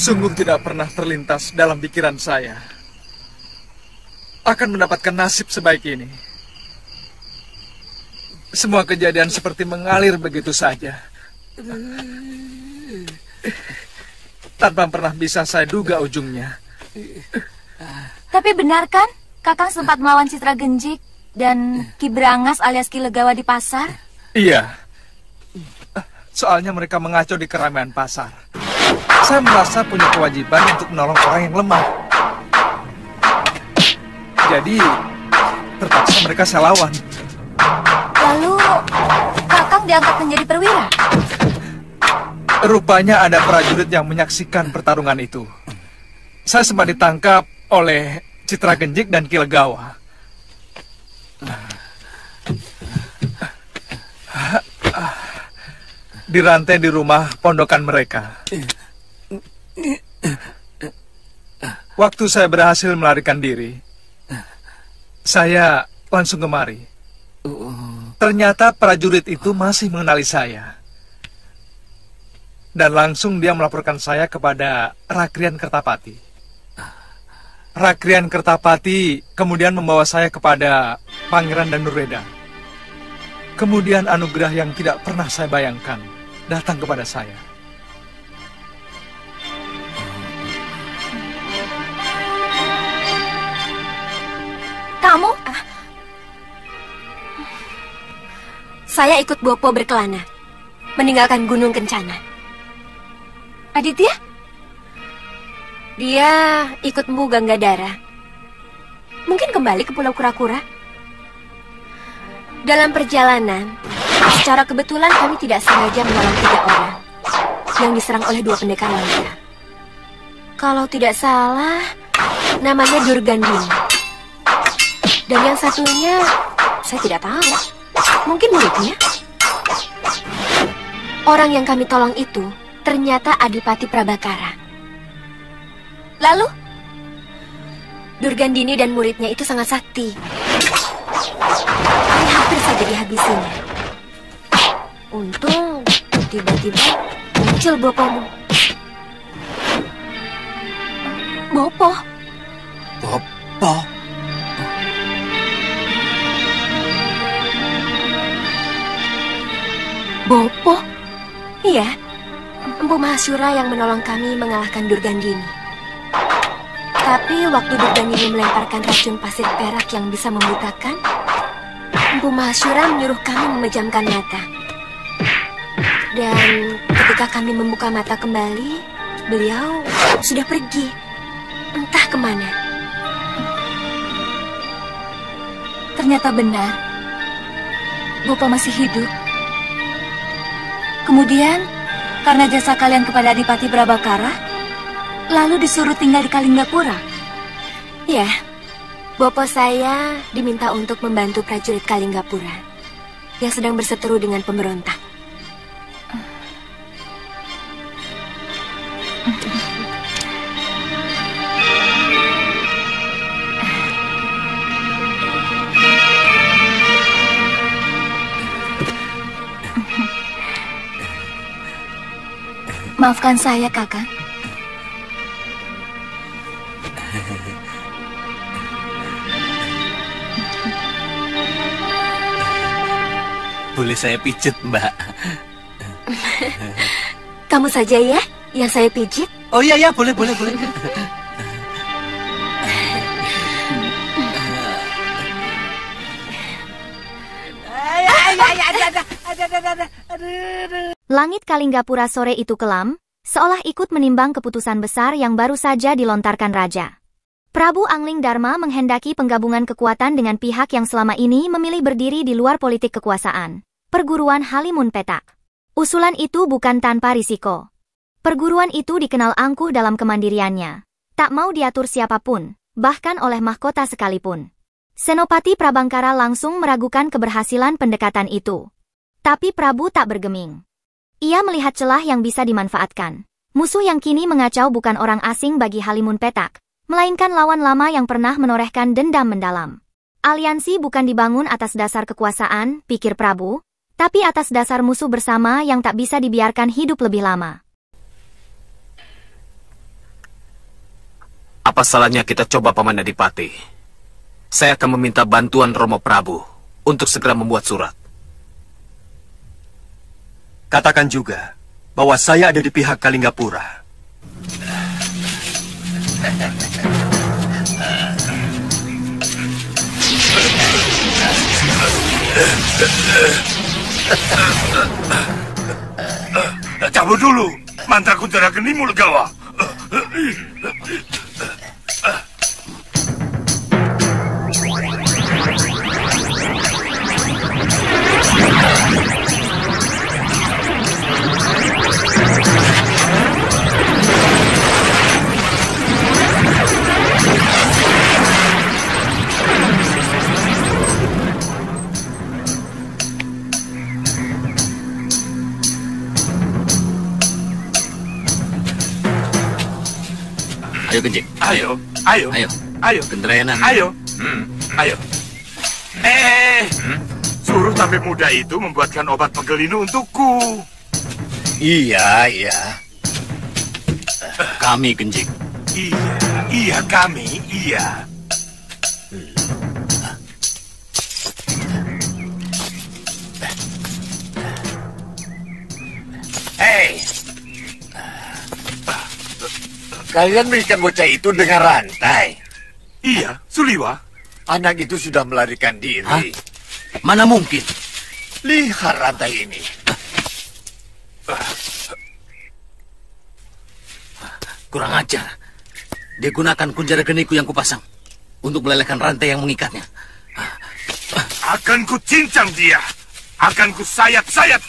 Sungguh tidak pernah terlintas dalam pikiran saya akan mendapatkan nasib sebaik ini. Semua kejadian seperti mengalir begitu saja, tanpa pernah bisa saya duga ujungnya. Tapi benar kan, Kakang sempat melawan Citra Genjik dan Ki Brangas alias Ki Legawa di pasar? Iya, soalnya mereka mengacau di keramaian pasar. Saya merasa punya kewajiban untuk menolong orang yang lemah. Jadi, terpaksa mereka saya lawan. Lalu, Kakang diangkat menjadi perwira? Rupanya ada prajurit yang menyaksikan pertarungan itu. Saya sempat ditangkap oleh Citra Genjik dan Ki Legawa. Dirantai di rumah pondokan mereka. Waktu saya berhasil melarikan diri, saya langsung kemari. Ternyata prajurit itu masih mengenali saya. Dan langsung dia melaporkan saya kepada Rakrian Kertapati. Rakrian Kertapati kemudian membawa saya kepada Pangeran Danurweda. Kemudian anugerah yang tidak pernah saya bayangkan datang kepada saya. Kamu? Saya ikut Bopo berkelana, meninggalkan Gunung Kencana. Aditya? Dia ikut Mpu Ganggadara. Mungkin kembali ke Pulau Kura-Kura. Dalam perjalanan, secara kebetulan kami tidak sengaja menolong 3 orang yang diserang oleh 2 pendekar lainnya. Kalau tidak salah, namanya Durgandini. Dan yang satunya, saya tidak tahu. Mungkin muridnya. Orang yang kami tolong itu ternyata Adipati Prabakara. Lalu? Durgandini dan muridnya itu sangat sakti. Kami hampir saja dihabisinya. Untung tiba-tiba muncul Bopomu. Bopo? Bopo? Bopo? Iya, Mpu Mahasura yang menolong kami mengalahkan Durgandini. Tapi waktu Durgandini melemparkan racun pasir perak yang bisa membutakan, Mpu Mahasura menyuruh kami memejamkan mata. Dan ketika kami membuka mata kembali, beliau sudah pergi. Entah kemana. Ternyata benar. Bopo masih hidup. Kemudian, karena jasa kalian kepada Adipati Prabakara, lalu disuruh tinggal di Kalinggapura. Ya, Bopo saya diminta untuk membantu prajurit Kalinggapura yang sedang berseteru dengan pemberontak. Maafkan saya, Kakak. Boleh saya pijit, Mbak? Kamu saja ya yang saya pijit? Oh iya, ya, boleh. Langit Kalinggapura sore itu kelam, seolah ikut menimbang keputusan besar yang baru saja dilontarkan Raja. Prabu Angling Dharma menghendaki penggabungan kekuatan dengan pihak yang selama ini memilih berdiri di luar politik kekuasaan, Perguruan Halimun Petak. Usulan itu bukan tanpa risiko. Perguruan itu dikenal angkuh dalam kemandiriannya. Tak mau diatur siapapun, bahkan oleh mahkota sekalipun. Senopati Prabangkara langsung meragukan keberhasilan pendekatan itu. Tapi Prabu tak bergeming. Ia melihat celah yang bisa dimanfaatkan. Musuh yang kini mengacau bukan orang asing bagi Halimun Petak, melainkan lawan lama yang pernah menorehkan dendam mendalam. Aliansi bukan dibangun atas dasar kekuasaan, pikir Prabu, tapi atas dasar musuh bersama yang tak bisa dibiarkan hidup lebih lama. apa salahnya kita coba Paman Adipati? Saya akan meminta bantuan Romo Prabu untuk segera membuat surat. Katakan juga bahwa saya ada di pihak Kalinggapura. Cabut dulu, mantra Kunjara Genimu Legawa. Ayo Genjik. Ayo. Gendrayana. Ayo. Suruh tampil muda itu membuatkan obat pegelinu untukku. Iya. Kami Genjik. Iya kami. Hei, kalian berikan bocah itu dengan rantai. Iya, Suliwa. Anak itu sudah melarikan diri. Hah? Mana mungkin? Lihat rantai ini. Kurang ajar. Dia gunakan kunjara geniku yang kupasang untuk melelehkan rantai yang mengikatnya. Akan ku cincang dia. Akan ku sayat-sayat.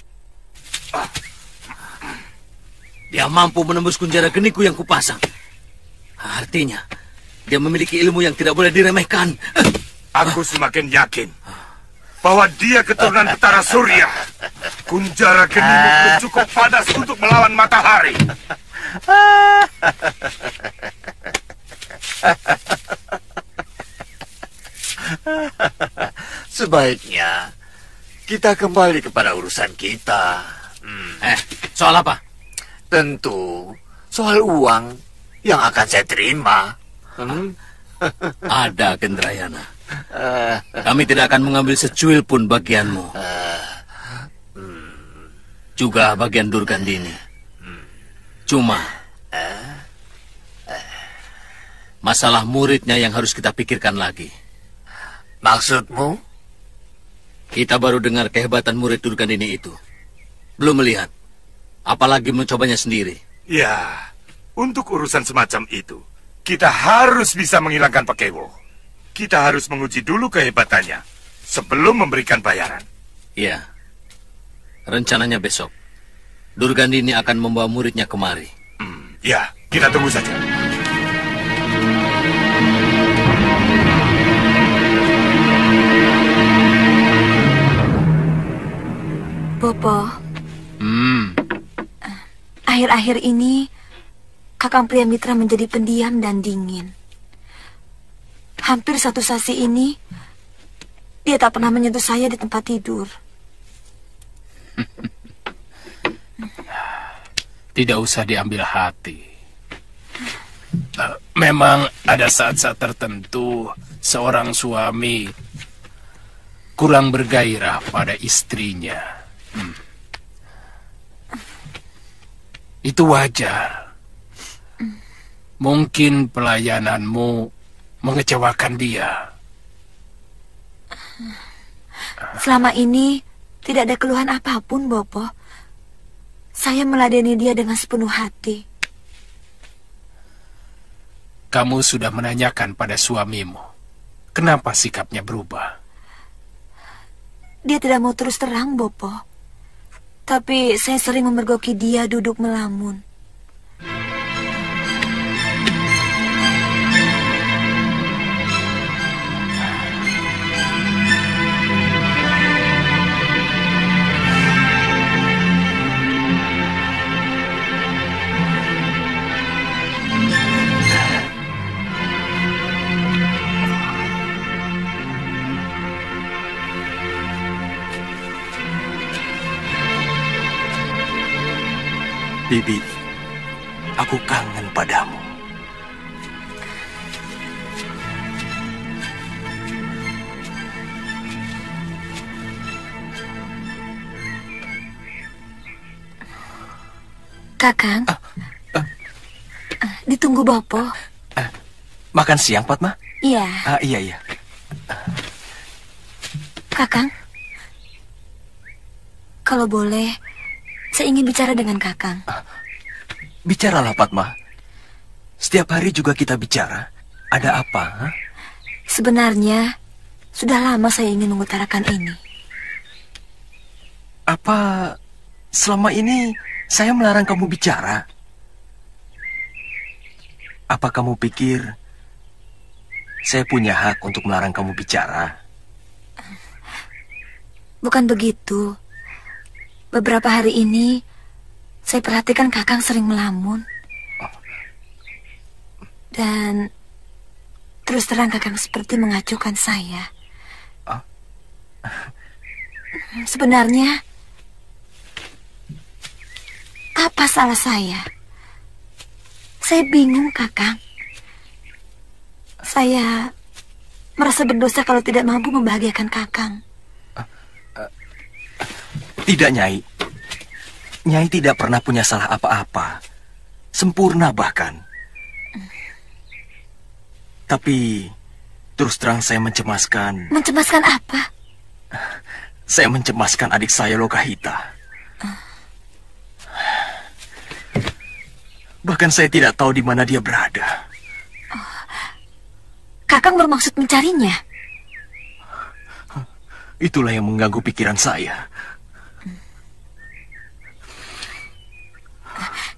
Dia mampu menembus kunjara geniku yang kupasang. Artinya, dia memiliki ilmu yang tidak boleh diremehkan. Aku semakin yakin bahwa dia keturunan Betara Surya. Kunjara genimu belum cukup padas untuk melawan matahari. Sebaiknya kita kembali kepada urusan kita. Soal apa? Tentu soal uang yang akan saya terima. Ada, Gendrayana. Kami tidak akan mengambil secuil pun bagianmu. Juga bagian Durgandini. Cuma masalah muridnya yang harus kita pikirkan lagi. Maksudmu? Kita baru dengar kehebatan murid Durgandini itu. Belum melihat. Apalagi mencobanya sendiri. Ya, untuk urusan semacam itu, kita harus bisa menghilangkan Pakewo. Kita harus menguji dulu kehebatannya sebelum memberikan bayaran. Ya, rencananya besok. Durgandini akan membawa muridnya kemari. Ya, kita tunggu saja. Bopo. Akhir-akhir ini, Kakang Priyamitra menjadi pendiam dan dingin. Hampir satu sasi ini, dia tak pernah menyentuh saya di tempat tidur. Tidak usah diambil hati. Memang ada saat-saat tertentu seorang suami kurang bergairah pada istrinya. Itu wajar. Mungkin pelayananmu mengecewakan dia. Selama ini tidak ada keluhan apapun, Bopo. Saya meladeni dia dengan sepenuh hati. Kamu sudah menanyakan pada suamimu, kenapa sikapnya berubah? Dia tidak mau terus terang, Bopo. Tapi saya sering memergoki dia duduk melamun. Bibi, aku kangen padamu. Kakang, ditunggu Bopo. Makan siang, Padma? Iya. Iya. Kakang, kalau boleh, saya ingin bicara dengan Kakang. Bicaralah, Padma. Setiap hari juga kita bicara. Ada apa? Ha? Sebenarnya, sudah lama saya ingin mengutarakan ini. Apa selama ini saya melarang kamu bicara? Apa kamu pikir saya punya hak untuk melarang kamu bicara? Bukan begitu. Beberapa hari ini, saya perhatikan Kakang sering melamun. Dan terus terang Kakang seperti mengacuhkan saya. Sebenarnya, apa salah saya? Saya bingung, Kakang. Saya merasa berdosa kalau tidak mampu membahagiakan Kakang. Tidak, Nyai. Nyai tidak pernah punya salah apa-apa. Sempurna bahkan. Tapi terus terang saya mencemaskan. Mencemaskan apa? Saya mencemaskan adik saya Lokahita. Bahkan saya tidak tahu di mana dia berada. Kakang bermaksud mencarinya? Itulah yang mengganggu pikiran saya.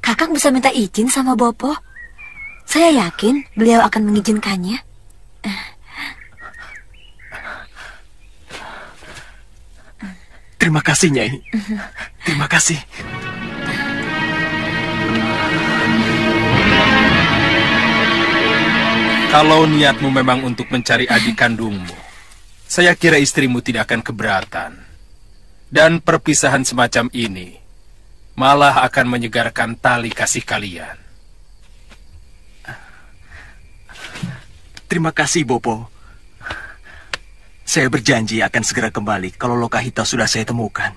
Kakang bisa minta izin sama Bopo. Saya yakin beliau akan mengizinkannya. Terima kasih, Nyai. Terima kasih. Kalau niatmu memang untuk mencari adik kandungmu, saya kira istrimu tidak akan keberatan. Dan perpisahan semacam ini malah akan menyegarkan tali kasih kalian. Terima kasih, Bopo. Saya berjanji akan segera kembali kalau Lokahita sudah saya temukan.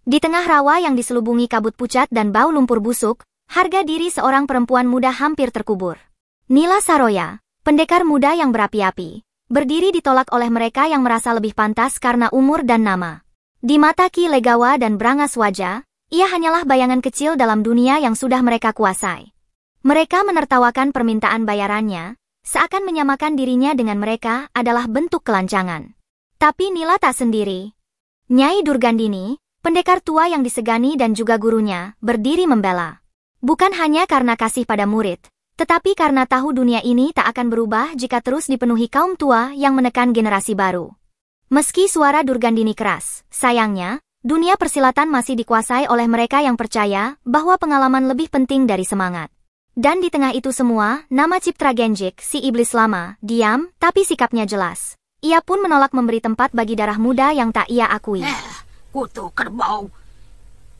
Di tengah rawa yang diselubungi kabut pucat dan bau lumpur busuk, harga diri seorang perempuan muda hampir terkubur. Nila Saroya, pendekar muda yang berapi-api, berdiri ditolak oleh mereka yang merasa lebih pantas karena umur dan nama. Di mata Ki Legawa dan Brangaswaja, ia hanyalah bayangan kecil dalam dunia yang sudah mereka kuasai. Mereka menertawakan permintaan bayarannya, seakan menyamakan dirinya dengan mereka adalah bentuk kelancangan. Tapi Nila tak sendiri. Nyai Durgandini, pendekar tua yang disegani dan juga gurunya, berdiri membela. Bukan hanya karena kasih pada murid, tetapi karena tahu dunia ini tak akan berubah jika terus dipenuhi kaum tua yang menekan generasi baru. Meski suara Durgandini keras, sayangnya, dunia persilatan masih dikuasai oleh mereka yang percaya bahwa pengalaman lebih penting dari semangat. Dan di tengah itu semua, nama Ciptra Genjik, si iblis lama, diam, tapi sikapnya jelas. Ia pun menolak memberi tempat bagi darah muda yang tak ia akui. Kutu kerbau.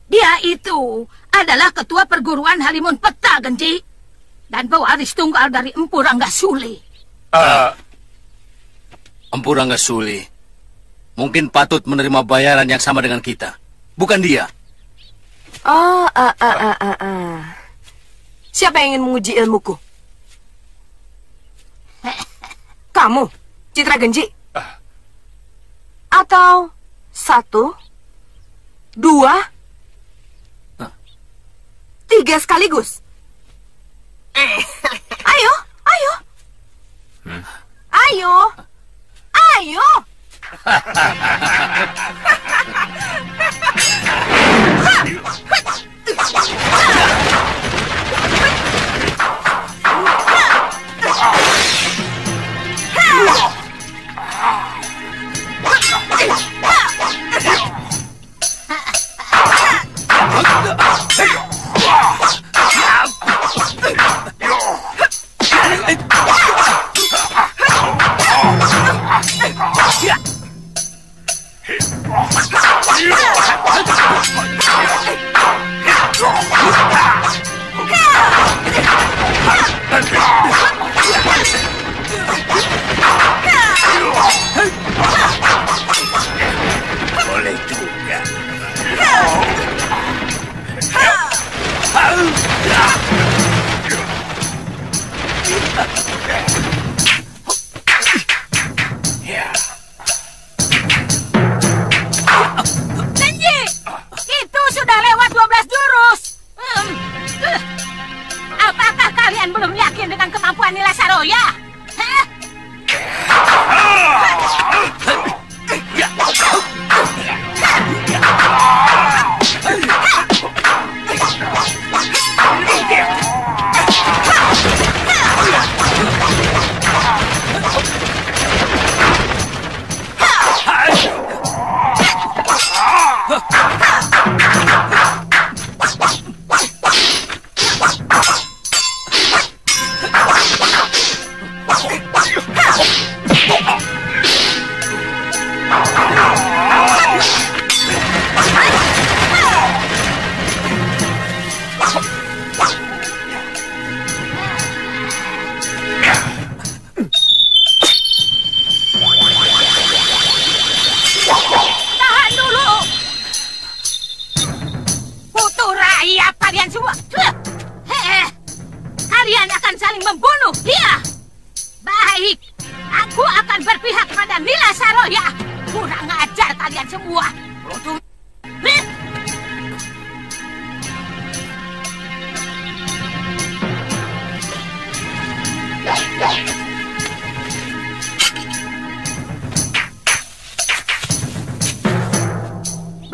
Dia itu adalah ketua perguruan Halimun Peta, Genji. Dan pewaris tunggal dari Empu Ranggasuli. Empu Ranggasuli mungkin patut menerima bayaran yang sama dengan kita. Bukan dia. Siapa yang ingin menguji ilmuku? Kamu, Citra Genji? Atau 1, 2, 3 sekaligus? Ayo, ayo. Ayo. Ayo. Yeah! kalian semua. Beruntung.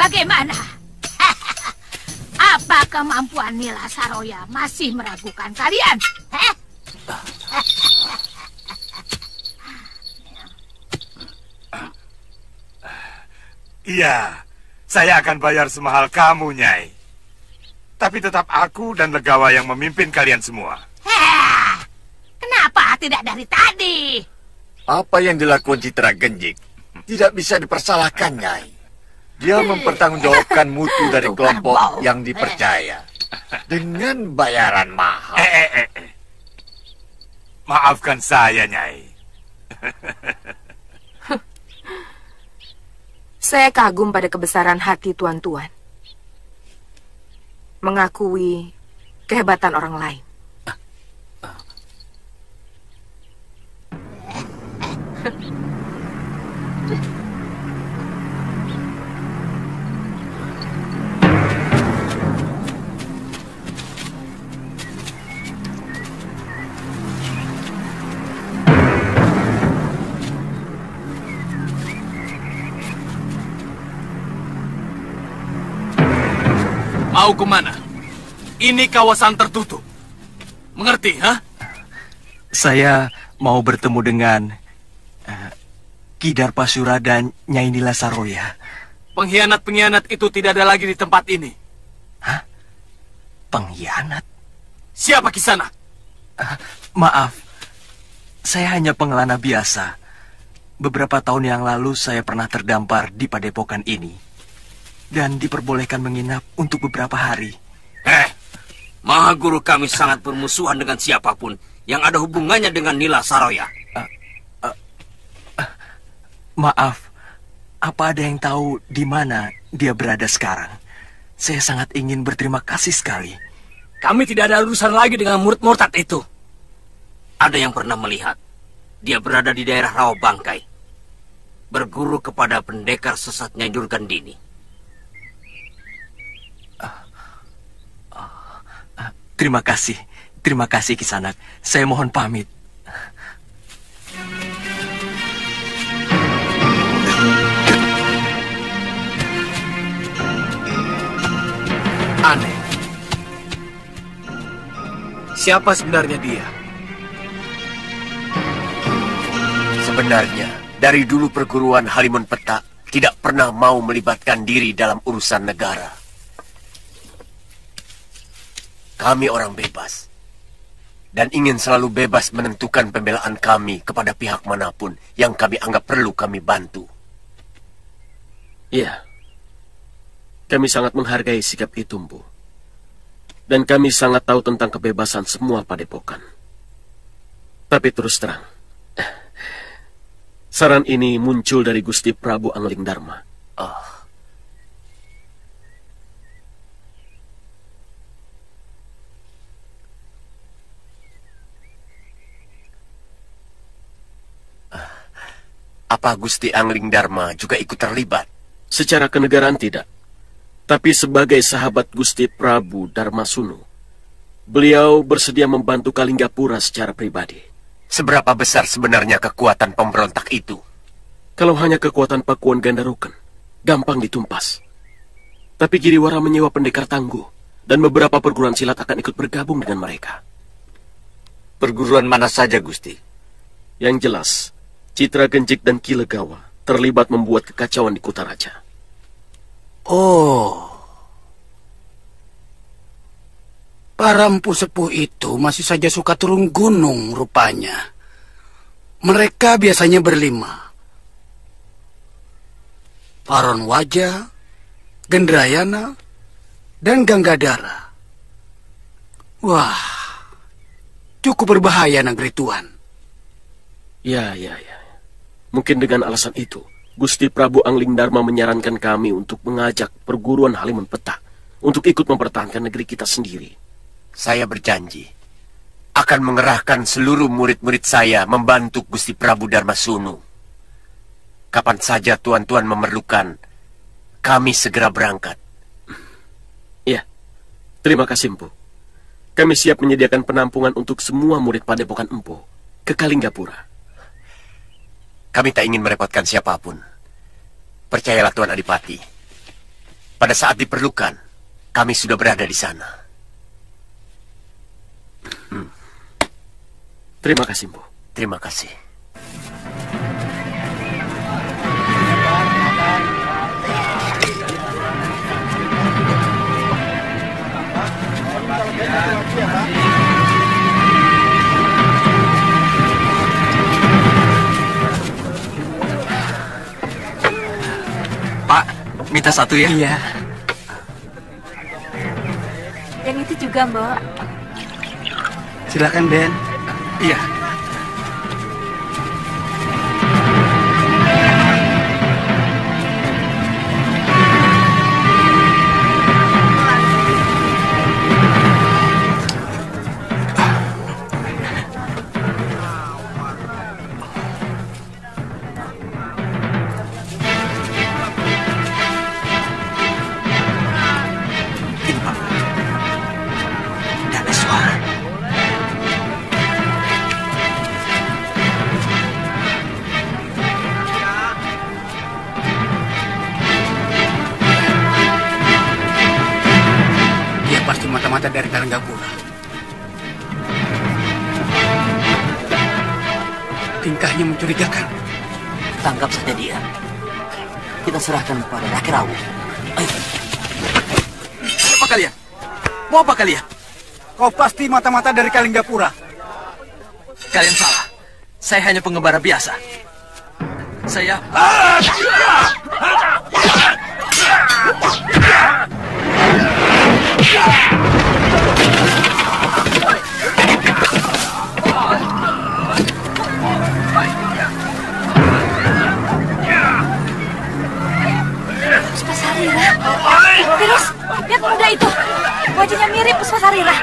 Bagaimana? Apa kemampuan Nila Saroya masih meragukan kalian? Iya, saya akan bayar semahal kamu, Nyai. Tapi tetap aku dan Legawa yang memimpin kalian semua. Kenapa tidak dari tadi? Apa yang dilakukan Citra Genjik tidak bisa dipersalahkan, Nyai. Dia mempertanggungjawabkan mutu dari kelompok yang dipercaya dengan bayaran mahal. Maafkan saya, Nyai. Saya kagum pada kebesaran hati tuan-tuan. Mengakui kehebatan orang lain. Mau kemana? Ini kawasan tertutup. Mengerti, ha? Saya mau bertemu dengan Ki Darpasura dan Nyai Nila Saroya. Pengkhianat-pengkhianat itu tidak ada lagi di tempat ini. Hah? Pengkhianat? Siapa kisana? Maaf, saya hanya pengelana biasa. Beberapa tahun yang lalu saya pernah terdampar di padepokan ini. Dan diperbolehkan menginap untuk beberapa hari. Mahaguru kami sangat bermusuhan dengan siapapun yang ada hubungannya dengan Nila Saroya. Maaf, apa ada yang tahu di mana dia berada sekarang? Saya sangat ingin berterima kasih sekali. Kami tidak ada urusan lagi dengan murid murtad itu. Ada yang pernah melihat dia berada di daerah Rawa Bangkai, berguru kepada pendekar sesatnya Durgandini. Terima kasih Kisanak. Saya mohon pamit. Aneh. Siapa sebenarnya dia? Sebenarnya, dari dulu perguruan Halimun Petak tidak pernah mau melibatkan diri dalam urusan negara. Kami orang bebas, dan ingin selalu bebas menentukan pembelaan kami kepada pihak manapun yang kami anggap perlu kami bantu. Iya, kami sangat menghargai sikap itu, Mpu. Dan kami sangat tahu tentang kebebasan semua padepokan. Tapi terus terang, saran ini muncul dari Gusti Prabu Angling Darma. Apa Gusti Angling Darma juga ikut terlibat? Secara kenegaraan tidak. Tapi sebagai sahabat Gusti Prabu Darmasunu, beliau bersedia membantu Kalinggapura secara pribadi. Seberapa besar sebenarnya kekuatan pemberontak itu? Kalau hanya kekuatan Pakuan Gandaruken, gampang ditumpas. Tapi Giriwara menyewa pendekar tangguh, dan beberapa perguruan silat akan ikut bergabung dengan mereka. Perguruan mana saja, Gusti? Yang jelas, Citra Genjik dan Ki Legawa terlibat membuat kekacauan di Kutaraja. Oh. Para empu sepuh itu masih saja suka turun gunung rupanya. Mereka biasanya berlima. Paron Waja, Gendrayana, dan Ganggadara. Wah, cukup berbahaya negeri Tuan. Ya. Mungkin dengan alasan itu, Gusti Prabu Angling Darma menyarankan kami untuk mengajak perguruan Halimun Petak untuk ikut mempertahankan negeri kita sendiri. Saya berjanji akan mengerahkan seluruh murid-murid saya membantu Gusti Prabu Darmasunu. Kapan saja tuan-tuan memerlukan, kami segera berangkat. Iya, terima kasih Empu. Kami siap menyediakan penampungan untuk semua murid Padepokan Empu ke Kalinggapura. Kami tak ingin merepotkan siapapun. Percayalah Tuan Adipati. Pada saat diperlukan, kami sudah berada di sana. Terima kasih, Empu. Terima kasih. Pak, minta satu ya? Iya. Yang itu juga, Mbok. Silakan, Den. Iya. Mata dari Kalinggapura. Tingkahnya mencurigakan. Tangkap saja dia. Kita serahkan kepada Raki Rawu. Ayo. Apa kalian? Mau apa kalian? Kau pasti mata-mata dari Kalinggapura. Kalian salah. Saya hanya pengembara biasa. Saya... Puspasarira. Terus, lihat muda itu. Wajahnya mirip Puspasarira.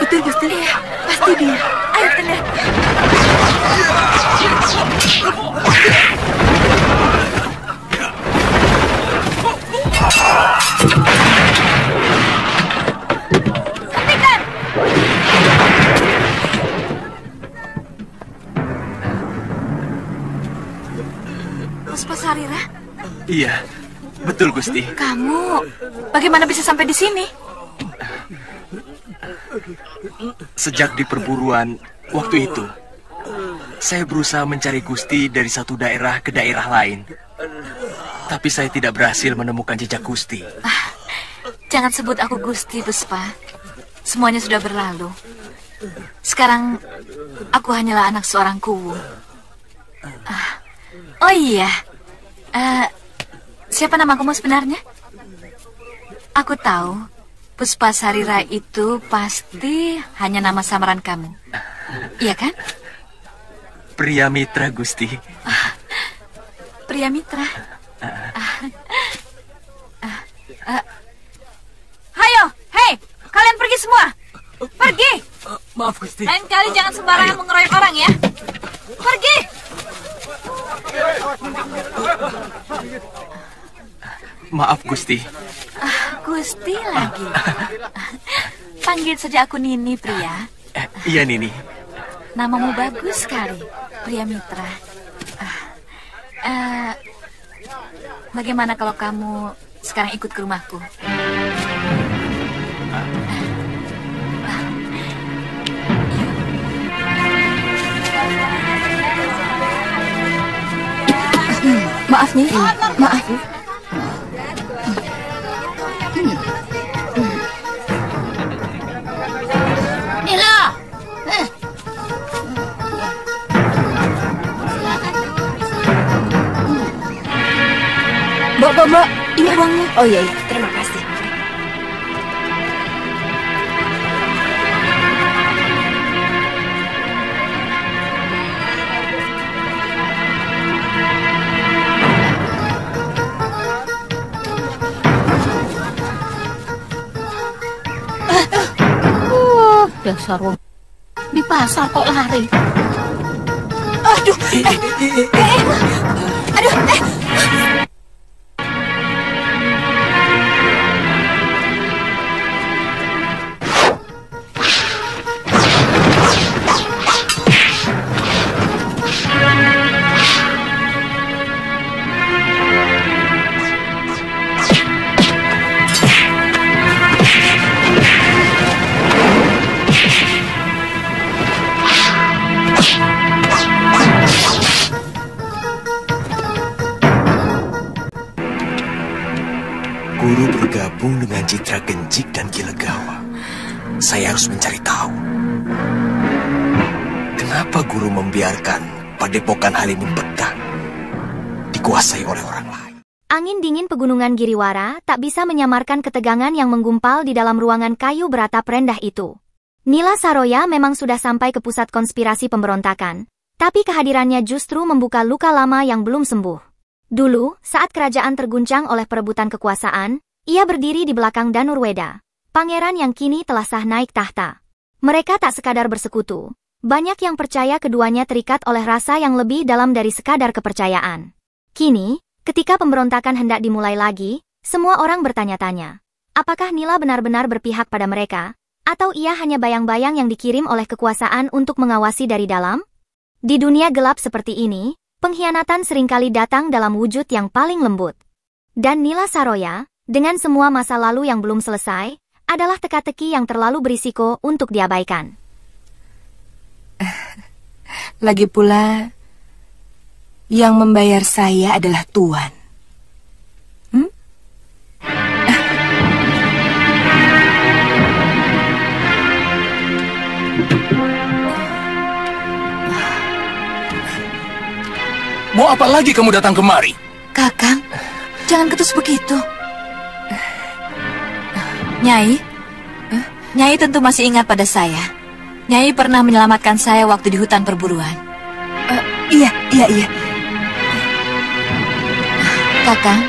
Betul, Gusti. Iya, pasti dia. Ayo kita lihat. Hentikan! Puspasarira? Iya, betul Gusti. Kamu bagaimana bisa sampai di sini? Sejak di perburuan waktu itu, saya berusaha mencari Gusti dari satu daerah ke daerah lain. Tapi saya tidak berhasil menemukan jejak Gusti. Jangan sebut aku Gusti, Puspa. Semuanya sudah berlalu. Sekarang aku hanyalah anak seorang kuwu. Oh iya, siapa nama kamu sebenarnya? Aku tahu, Puspasarira itu pasti hanya nama samaran kamu. Iya kan? Pria mitra, Gusti. Pria mitra. Hayo, hei, kalian pergi semua. Pergi. Maaf, Gusti. Lain kali jangan sembarangan mengeroyok orang ya. Pergi. Maaf, Gusti. Gusti lagi. Panggil saja aku Nini, Pria. Iya, Nini. Namamu bagus sekali, Pria Mitra. Bagaimana kalau kamu sekarang ikut ke rumahku? Maaf nih, maaf. Mila. Mbak, ini uangnya. Oh iya, terima kasih. Dasar wong di pasar kok lari. Aduh, Guru bergabung dengan Citra Genjik dan Ki Legawa. Saya harus mencari tahu. Kenapa guru membiarkan Padepokan Halimun Peta dikuasai oleh orang lain? Angin dingin pegunungan Giriwara tak bisa menyamarkan ketegangan yang menggumpal di dalam ruangan kayu beratap rendah itu. Nila Saroya memang sudah sampai ke pusat konspirasi pemberontakan, tapi kehadirannya justru membuka luka lama yang belum sembuh. Dulu, saat kerajaan terguncang oleh perebutan kekuasaan, ia berdiri di belakang Danurweda, pangeran yang kini telah sah naik tahta. Mereka tak sekadar bersekutu, banyak yang percaya keduanya terikat oleh rasa yang lebih dalam dari sekadar kepercayaan. Kini, ketika pemberontakan hendak dimulai lagi, semua orang bertanya-tanya, apakah Nila benar-benar berpihak pada mereka, atau ia hanya bayang-bayang yang dikirim oleh kekuasaan untuk mengawasi dari dalam? Di dunia gelap seperti ini, pengkhianatan seringkali datang dalam wujud yang paling lembut. Dan Nila Saroya, dengan semua masa lalu yang belum selesai, adalah teka-teki yang terlalu berisiko untuk diabaikan. Lagi pula, yang membayar saya adalah Tuan. Mau apa lagi kamu datang kemari? Kakang, jangan ketus begitu. Nyai, Nyai tentu masih ingat pada saya. Nyai pernah menyelamatkan saya waktu di hutan perburuan. Iya. Kakang,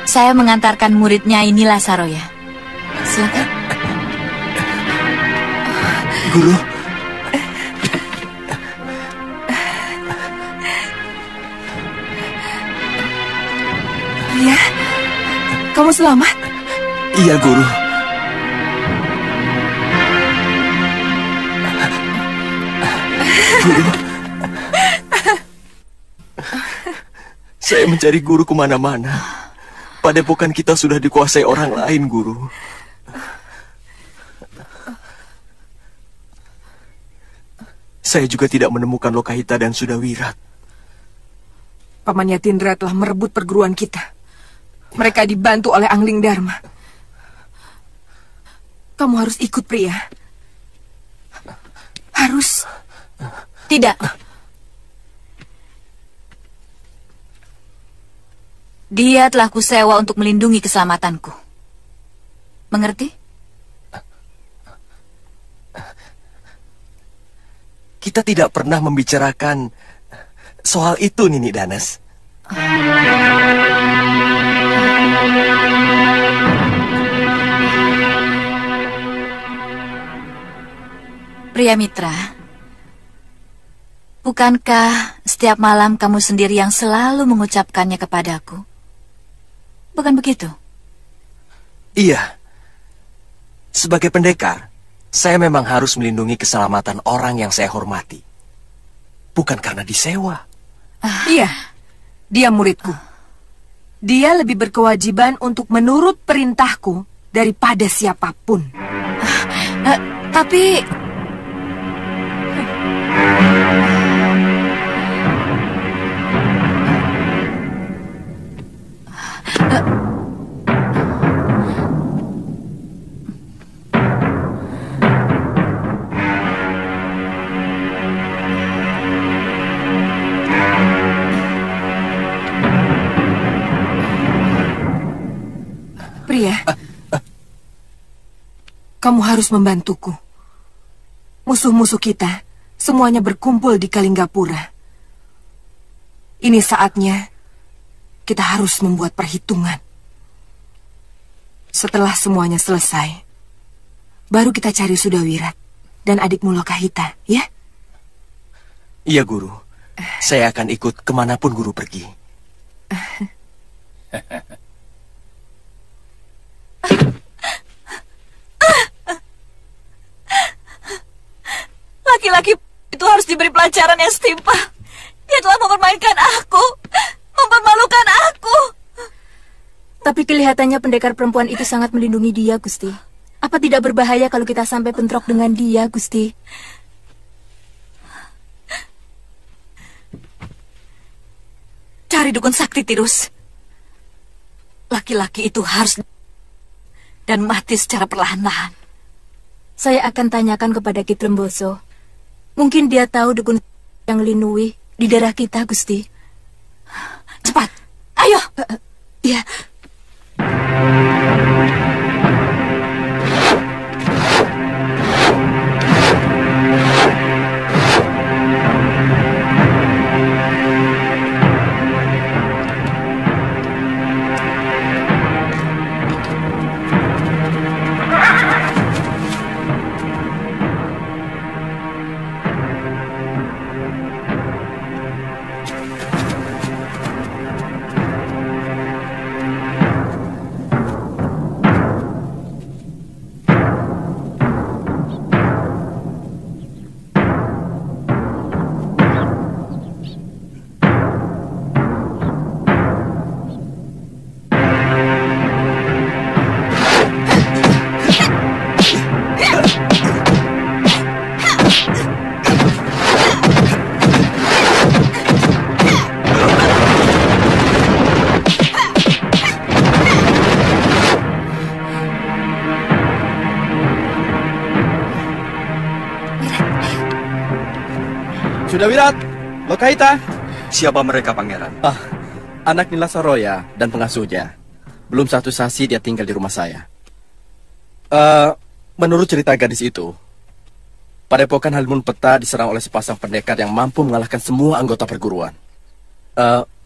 saya mengantarkan murid Nyai Nila Saroya. Silakan. Guru. Iya, kamu selamat? Iya, Guru. Guru. Saya mencari guru kemana-mana. Padepokan kita sudah dikuasai orang lain, Guru. Saya juga tidak menemukan Lokahita dan Sudawirat. Paman Yatindra telah merebut perguruan kita. Mereka dibantu oleh Angling Dharma. Kamu harus ikut, pria. Harus. Tidak. Dia telah kusewa untuk melindungi keselamatanku. Mengerti? Kita tidak pernah membicarakan soal itu, Nini Danes. Pria Mitra, bukankah setiap malam kamu sendiri yang selalu mengucapkannya kepadaku? Bukan begitu? Iya. Sebagai pendekar, saya memang harus melindungi keselamatan orang yang saya hormati. Bukan karena disewa. Iya, dia muridku. Dia lebih berkewajiban untuk menurut perintahku daripada siapapun. Tapi... Pria, kamu harus membantuku. Musuh-musuh kita semuanya berkumpul di Kalinggapura. Ini saatnya kita harus membuat perhitungan. Setelah semuanya selesai, baru kita cari Sudawirat dan adikmu Lokahita, ya? Iya, Guru. Saya akan ikut kemanapun Guru pergi. Laki-laki itu harus diberi pelajaran yang setimpal. Dia telah mempermainkan aku, mempermalukan aku. Tapi kelihatannya pendekar perempuan itu sangat melindungi dia, Gusti. Apa tidak berbahaya kalau kita sampai bentrok dengan dia, Gusti? Cari dukun sakti, Tirus. Laki-laki itu harus dan mati secara perlahan-lahan. Saya akan tanyakan kepada Ki Tremboso. Mungkin dia tahu dukun yang Linui di daerah kita, Gusti. Cepat, ayo. Ya. Sudah Wirat, Lokaita. Siapa mereka, Pangeran? Anak Nila Soroya dan pengasuhnya. Belum 1 sasi dia tinggal di rumah saya. Menurut cerita gadis itu, Padepokan Halimun Peta diserang oleh sepasang pendekar yang mampu mengalahkan semua anggota perguruan.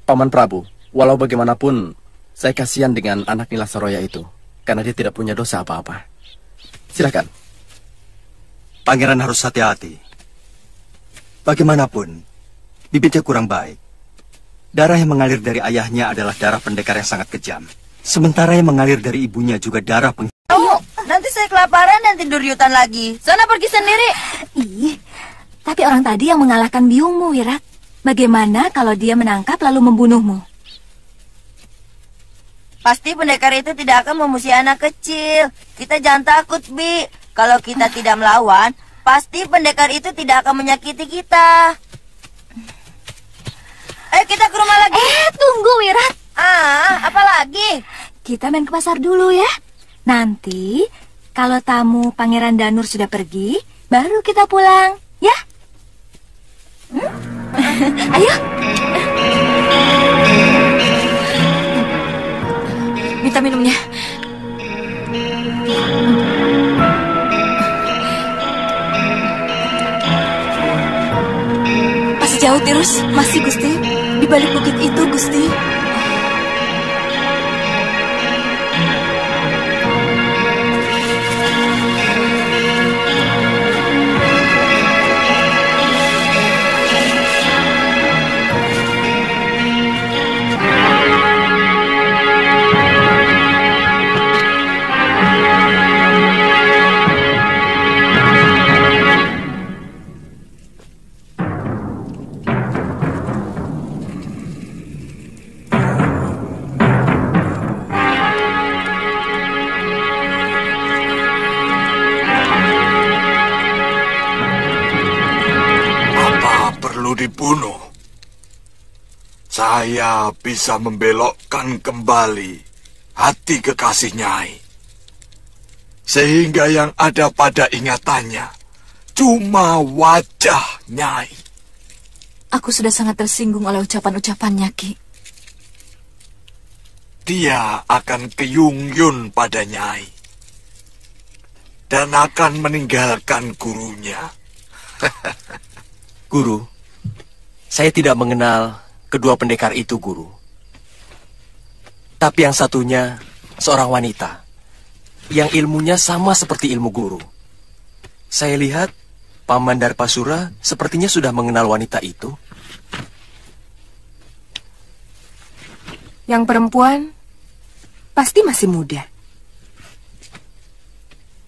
Paman Prabu, walau bagaimanapun, saya kasihan dengan anak Nila Soroya itu, karena dia tidak punya dosa apa-apa. Silakan. Pangeran harus hati-hati. Bagaimanapun, bibitnya kurang baik. Darah yang mengalir dari ayahnya adalah darah pendekar yang sangat kejam. Sementara yang mengalir dari ibunya juga darah Oh, nanti saya kelaparan dan tidur di hutan lagi. Sana pergi sendiri. Ih, tapi orang tadi yang mengalahkan biungmu, Wirat. Bagaimana kalau dia menangkap lalu membunuhmu? Pasti pendekar itu tidak akan memusuhi anak kecil. Kita jangan takut, Bi. Kalau kita tidak melawan, pasti pendekar itu tidak akan menyakiti kita. Ayo kita ke rumah lagi. Tunggu, Wirat. Apa lagi? Kita main ke pasar dulu ya. Nanti, kalau tamu Pangeran Danur sudah pergi, baru kita pulang, ya? Ayo. Minta minumnya. Masih jauh terus, masih Gusti. Di balik bukit itu, Gusti. Dibunuh, saya bisa membelokkan kembali hati kekasih Nyai, sehingga yang ada pada ingatannya cuma wajah Nyai. Aku sudah sangat tersinggung oleh ucapan-ucapannya, Ki. Dia akan keyung-yun pada Nyai dan akan meninggalkan gurunya. Guru, saya tidak mengenal kedua pendekar itu, Guru. Tapi yang satunya seorang wanita yang ilmunya sama seperti ilmu Guru. Saya lihat Paman Darpasura sepertinya sudah mengenal wanita itu. Yang perempuan pasti masih muda.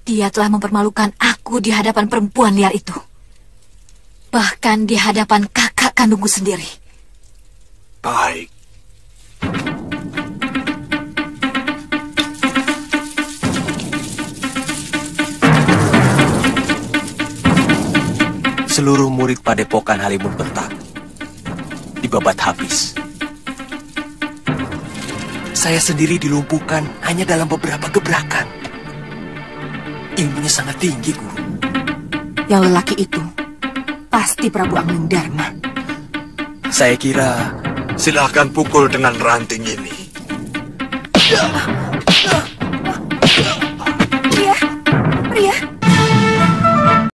Dia telah mempermalukan aku di hadapan perempuan liar itu. Bahkan di hadapan kakak kandungku sendiri. Baik. Seluruh murid Padepokan Halimun Peta dibabat habis. Saya sendiri dilumpuhkan hanya dalam beberapa gebrakan. ilmunya sangat tinggi, Guru. Yang lelaki itu pasti Prabu Angling Dharma. Saya kira... Silahkan pukul dengan ranting ini. Pria,